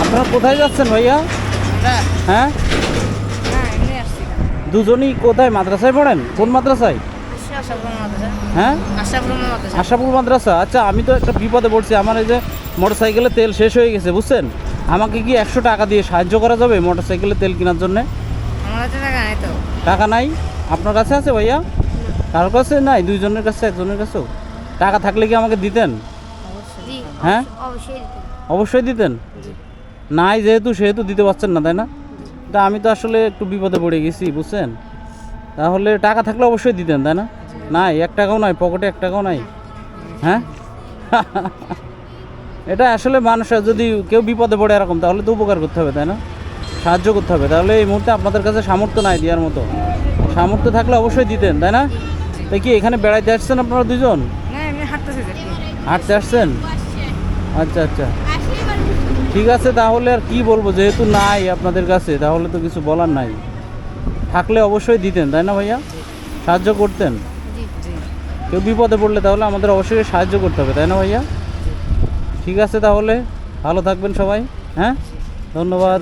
আপনারা কোথায় যাচ্ছেন ভাইয়া? হ্যাঁ, দুজনই কোথায় মাদ্রাসায় পড়েন? কোন মাদ্রাসায়? হ্যাঁ, আশাপুর মাদ্রাসা। আচ্ছা, আমি তো একটা বিপদে পড়ছি। আমার এই যে মোটরসাইকেলে তেল শেষ হয়ে গেছে, বুঝছেন? আমাকে কি 100 টাকা দিয়ে সাহায্য করা যাবে মোটরসাইকেলে তেল কেনার জন্যে? টাকা নাই? আপনার কাছে আছে ভাইয়া? কারোর কাছে নাই? দুইজনের কাছে, একজনের কাছেও? টাকা থাকলে কি আমাকে দিতেন? হ্যাঁ, অবশ্যই দিতেন। নাই যেহেতু সেহেতু দিতে পারছেন না, তাই না? তা আমি তো আসলে একটু বিপদে পড়ে গেছি, বুঝছেন? তাহলে টাকা থাকলে অবশ্যই দিতেন, তাই না? নাই, 1 টাকাও নাই পকেটে, 1 টাকাও নাই। হ্যাঁ এটা আসলে মানুষের যদি কেউ বিপদে পড়ে এরকম, তাহলে তো উপকার করতে হবে, তাই না? সাহায্য করতে হবে। তাহলে এই মুহূর্তে আপনাদের কাছে সামর্থ্য নাই দেওয়ার মতো। সামর্থ্য থাকলে অবশ্যই দিতেন, তাই না? তাই কি এখানে বেড়াইতে আসছেন আপনারা দুজন? হাঁটতে আসছেন? আচ্ছা আচ্ছা, ঠিক আছে। তাহলে আর কি বলবো, যেহেতু নাই আপনাদের কাছে, তাহলে তো কিছু বলার নাই। থাকলে অবশ্যই দিতেন, তাই না ভাইয়া? সাহায্য করতেন। কেউ বিপদে পড়লে তাহলে আমাদের অবশ্যই সাহায্য করতে হবে, তাই না ভাইয়া? ঠিক আছে, তাহলে ভালো থাকবেন সবাই। হ্যাঁ, ধন্যবাদ।